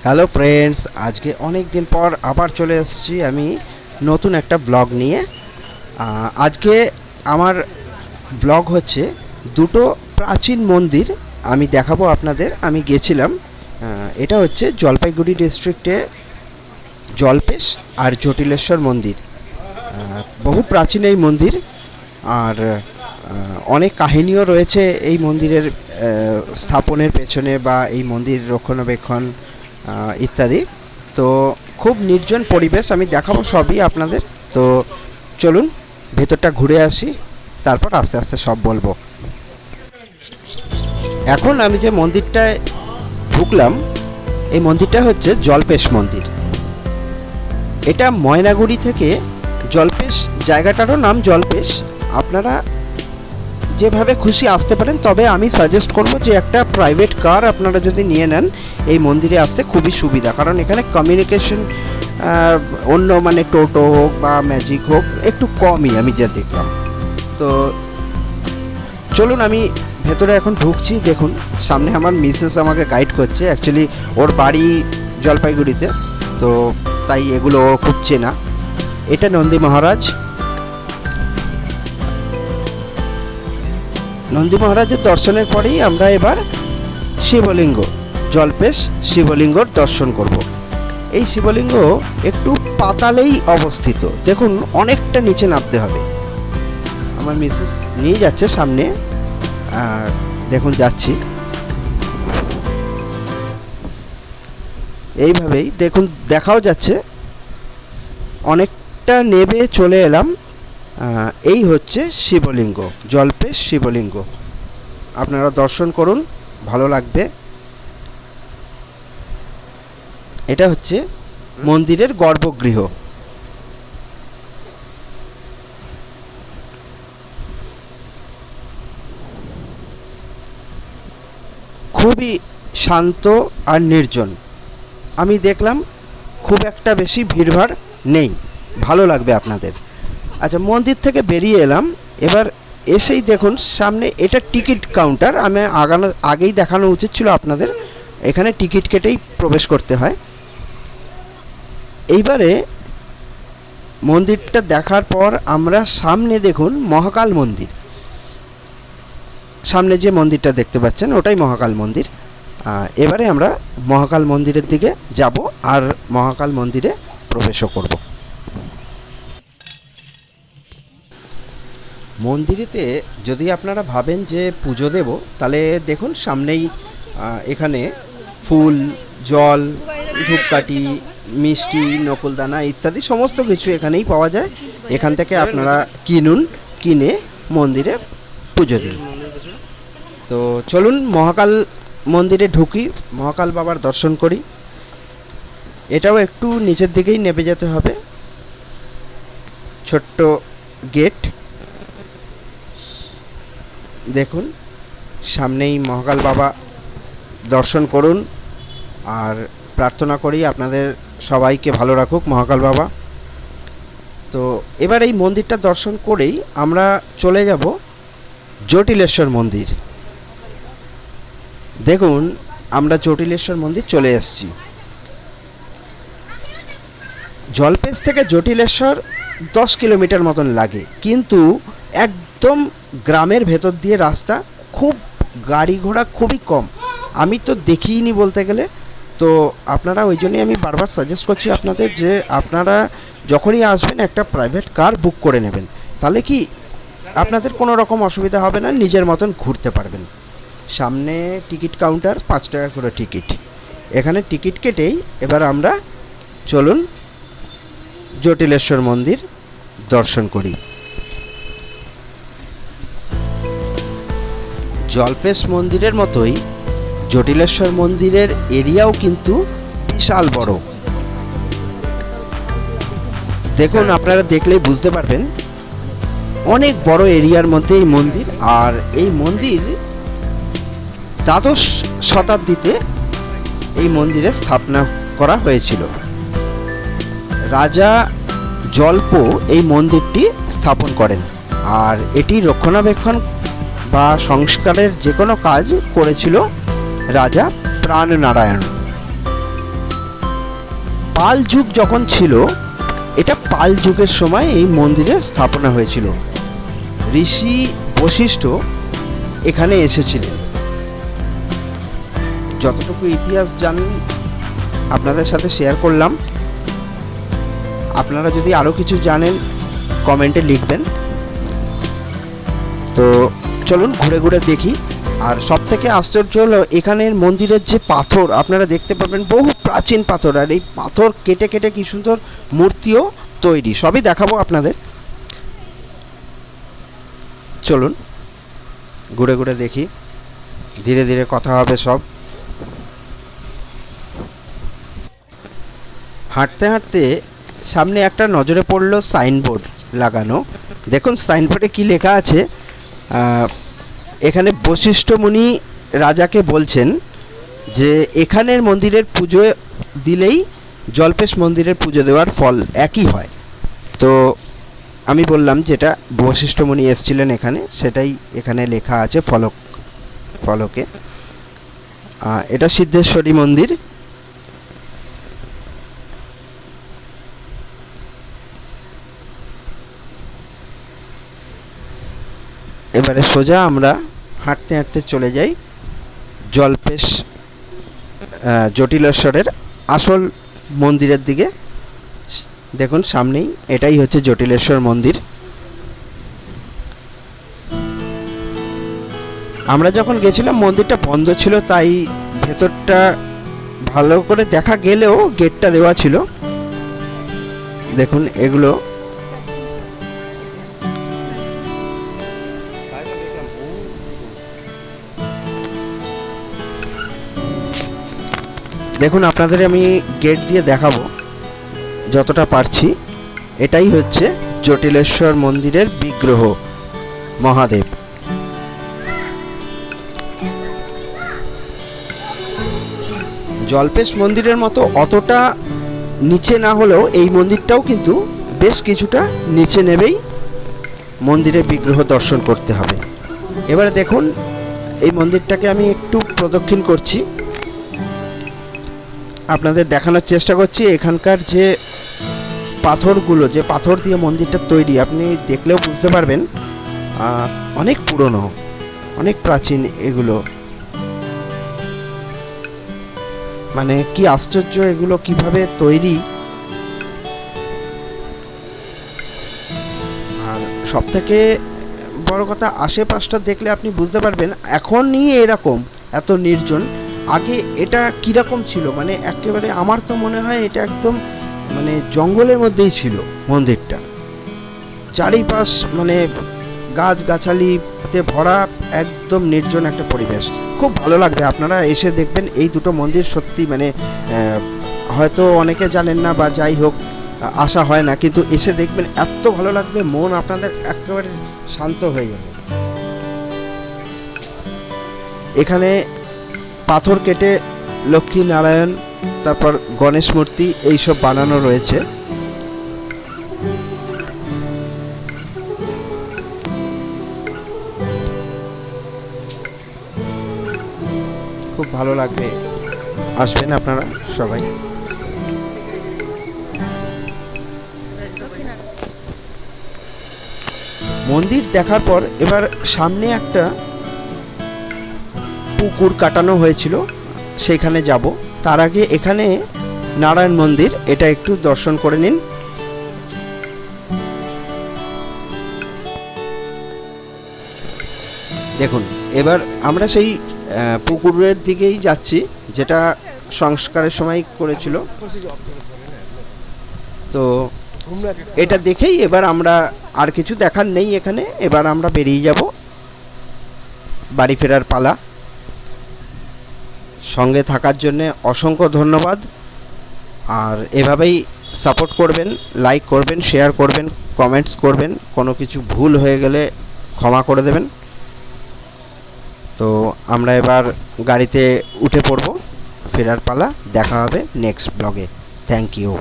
Hello friends, আজকে অনেক দিন পর আবার চলে এসেছি আমি নতুন একটা ব্লগ নিয়ে। আজকে আমার ব্লগ হচ্ছে দুটো প্রাচীন মন্দির আমি দেখাবো আপনাদের। আমি গেছিলাম, এটা হচ্ছে জলপাইগুড়ি ডিস্ট্রিক্টে জলপেশ আর জটিলেশ্বর মন্দির। বহু প্রাচীন এই মন্দির, আর অনেক কাহিনীও রয়েছে এই মন্দিরের স্থাপনের পেছনে বা এই মন্দির রক্ষণাবেক্ষণ ইত্যাদি। তো খুব নির্জন পরিবেশ, আমি দেখাবো সবই আপনাদের। তো চলুন ভেতরটা ঘুরে আসি, তারপর আস্তে আস্তে সব বলবো। এখন আমি যে মন্দিরটায় ঢুকলাম, এই মন্দিরটা হচ্ছে জলপেশ মন্দির। এটা ময়নাগুড়ি থেকে জলপেশ, জায়গাটারও নাম জলপেশ। আপনারা যেভাবে খুশি আসতে পারেন, তবে আমি সাজেস্ট করব যে একটা প্রাইভেট কার আপনারা যদি নিয়ে নেন, এই মন্দিরে আসতে খুবই সুবিধা। কারণ এখানে কমিউনিকেশন অন্য মানে টোটো হোক বা ম্যাজিক হোক একটু কমই আমি যা দেখলাম। তো চলুন আমি ভেতরে এখন ঢুকছি। দেখুন সামনে আমার মিসেস আমাকে গাইড করছে। অ্যাকচুয়ালি ওর বাড়ি জলপাইগুড়িতে, তো তাই এগুলো ও খুব চেনা। এটা নন্দী মহারাজ। নন্দী মহারাজের দর্শনের পরেই আমরা এবার শিবলিঙ্গ, জলপেশ শিবলিঙ্গর দর্শন করব। এই শিবলিঙ্গ একটু পাতালেই অবস্থিত, দেখুন অনেকটা নিচে নামতে হবে। আমার মিসেস নিয়ে যাচ্ছে সামনে, আর দেখুন যাচ্ছি এইভাবেই। দেখুন দেখাও যাচ্ছে, অনেকটা নেবে চলে এলাম। এই হচ্ছে শিবলিঙ্গ, জলপেশ শিবলিঙ্গ। আপনারা দর্শন করুন, ভালো লাগবে। এটা হচ্ছে মন্দিরের গর্ভগৃহ। খুবই শান্ত আর নির্জন। আমি দেখলাম খুব একটা বেশি ভিড়ভাড় নেই, ভালো লাগবে আপনাদের। আচ্ছা, মন্দির থেকে বেরিয়ে এলাম। এবার এসেই দেখুন সামনে এটা টিকিট কাউন্টার। আমি আগেই দেখানো উচিত ছিল আপনাদের। এখানে টিকিট কেটেই প্রবেশ করতে হয়। এইবারে মন্দিরটা দেখার পর আমরা সামনে দেখুন মহাকাল মন্দির। সামনে যে মন্দিরটা দেখতে পাচ্ছেন ওটাই মহাকাল মন্দির। এবারে আমরা মহাকাল মন্দিরের দিকে যাব আর মহাকাল মন্দিরে প্রবেশও করব। মন্দিরেতে যদি আপনারা ভাবেন যে পুজো দেব, তাহলে দেখুন সামনেই এখানে ফুল, জল, ধূপকাঠি, মিষ্টি, নকুলদানা ইত্যাদি সমস্ত কিছু এখানেই পাওয়া যায়। এখান থেকে আপনারা কিনে মন্দিরে পুজো দিন। তো চলুন মহাকাল মন্দিরে ঢুকি, মহাকাল বাবার দর্শন করি। এটাও একটু নিচের দিকেই নেমে যেতে হবে, ছোট্ট গেট। দেখুন সামনেই মহাকাল বাবা, দর্শন করুন আর প্রার্থনা করি আপনাদের সবাইকে ভালো রাখুক মহাকাল বাবা। তো এবার এই মন্দিরটা দর্শন করেই আমরা চলে যাব জটিলেশ্বর মন্দির। দেখুন আমরা জটিলেশ্বর মন্দির চলে এসেছি। জলপেশ থেকে জটিলেশ্বর 10 কিলোমিটার মতন লাগে, কিন্তু একদম গ্রামের ভেতর দিয়ে রাস্তা, খুব গাড়ি ঘোড়া খুবই কম। আমি তো দেখিইনি বলতে গেলে। তো আপনারা ওই জন্যই আমি বারবার সাজেস্ট করছি আপনাদের যে আপনারা যখনই আসবেন একটা প্রাইভেট কার বুক করে নেবেন, তাহলে কি আপনাদের কোনো রকম অসুবিধা হবে না, নিজের মতন ঘুরতে পারবেন। সামনে টিকিট কাউন্টার, 5 টাকা করে টিকিট। এখানে টিকিট কেটেই এবার আমরা চলুন জটিলেশ্বর মন্দির দর্শন করি। জলপেশ মন্দিরের মতোই জটিলেশ্বর মন্দিরের এরিয়াও কিন্তু বিশাল বড়। দেখুন আপনারা দেখলেই বুঝতে পারবেন, অনেক বড় এরিয়ার মধ্যে এই মন্দির। আর এই মন্দির দ্বাদশ শতাব্দীতে এই মন্দিরে স্থাপনা করা হয়েছিল। রাজা জল্প এই মন্দিরটি স্থাপন করেন, আর এটি রক্ষণাবেক্ষণ বা সংস্কারের যে কোনো কাজ করেছিল রাজা প্রাণনারায়ণ। পাল যুগ যখন ছিল, এটা পাল যুগের সময় এই মন্দিরের স্থাপনা হয়েছিল। ঋষি বশিষ্ঠ এখানে এসেছিলেন। যতটুকু ইতিহাস জানেন আপনাদের সাথে শেয়ার করলাম। আপনারা যদি আরও কিছু জানেন কমেন্টে লিখবেন। তো চলুন ঘুরে ঘুরে দেখি। আর সবথেকে আশ্চর্য হলো এখানের মন্দিরের যে পাথর আপনারা দেখতে পাবেন, বহু প্রাচীন পাথর। আর এই পাথর কেটে কেটে কি সুন্দর মূর্তিও তৈরি, সবই দেখাবো আপনাদের। চলুন ঘুরে ঘুরে দেখি, ধীরে ধীরে কথা হবে সব। হাঁটতে হাঁটতে সামনে একটা নজরে পড়লো সাইনবোর্ড লাগানো। দেখুন সাইনবোর্ডে কি লেখা আছে। এখানে বশিষ্ঠ মুনি রাজাকে বলছেন যে এখানের মন্দিরের পুজো দিলেই জল্পেশ মন্দিরের পুজো দেওয়ার ফল একই হয়। তো আমি বললাম যেটা বশিষ্ঠ মুনি এসেছিলেন এখানে, সেটাই এখানে লেখা আছে ফলকে। এটা সিদ্ধেশ্বরী মন্দির। এবারে সোজা আমরা হাঁটতে হাঁটতে চলে যাই জল্পেশ জটিলেশ্বরের আসল মন্দিরের দিকে। দেখুন সামনেই এটাই হচ্ছে জটিলেশ্বর মন্দির। আমরা যখন গেছিলাম মন্দিরটা বন্ধ ছিল, তাই ভেতরটা ভালো করে দেখা গেলেও গেটটা দেওয়া ছিল। দেখুন এগুলো দেখুন, আপনাদের আমি গেট দিয়ে দেখাবো যতটা পারছি। এটাই হচ্ছে জটিলেশ্বর মন্দিরের বিগ্রহ মহাদেব। জল্পেশ মন্দিরের মতো অতটা নিচে না হলেও এই মন্দিরটাও কিন্তু বেশ কিছুটা নিচে নেবেই মন্দিরের বিগ্রহ দর্শন করতে হবে। এবারে দেখুন এই মন্দিরটাকে আমি একটু প্রদক্ষিণ করছি, আপনাদের দেখানোর চেষ্টা করছি। এখানকার যে পাথরগুলো, যে পাথর দিয়ে মন্দিরটা তৈরি, আপনি দেখলেও বুঝতে পারবেন অনেক পুরনো, অনেক প্রাচীন এগুলো। মানে কি আশ্চর্য, এগুলো কিভাবে তৈরি। আর সব থেকে বড় কথা, আশেপাশটা দেখলে আপনি বুঝতে পারবেন এখনই এরকম এত নির্জন। আগে এটা কীরকম ছিল, মানে একেবারে আমার তো মনে হয় এটা একদম মানে জঙ্গলের মধ্যেই ছিল মন্দিরটা। চারিপাশ মানে গাছগাছালিতে ভরা, একদম নির্জন একটা পরিবেশ। খুব ভালো লাগবে, আপনারা এসে দেখবেন। এই দুটো মন্দির সত্যি মানে হয়তো অনেকে জানেন না বা যাই হোক আসা হয় না, কিন্তু এসে দেখবেন এত ভালো লাগবে, মন আপনাদের একেবারে শান্ত হয়ে যাবে। এখানে পাথর কেটে লক্ষ্মী নারায়ণ, তারপর গণেশ মূর্তি এইসব বানানো রয়েছে। খুব ভালো লাগবে, আসবেন আপনারা সবাই। মন্দির দেখার পর এবার সামনে একটা পুকুর কাটানো হয়েছিল, সেখানে যাব। তার আগে এখানে নারায়ণ মন্দির, এটা একটু দর্শন করে নিন। দেখুন এবার আমরা সেই পুকুরের দিকেই যাচ্ছি, যেটা সংস্কারের সময় করেছিল। তো এটা দেখেই এবার আমরা, আর কিছু দেখার নেই এখানে, এবার আমরা বেরিয়ে যাব, বাড়ি ফেরার পালা। সঙ্গে থাকার জন্যে অসংখ্য ধন্যবাদ। আর এভাবেই সাপোর্ট করবেন, লাইক করবেন, শেয়ার করবেন, কমেন্টস করবেন। কোনো কিছু ভুল হয়ে গেলে ক্ষমা করে দেবেন। তো আমরা এবার গাড়িতে উঠে পড়ব, ফেরার পালা। দেখা হবে নেক্সট ব্লগে। Thank you.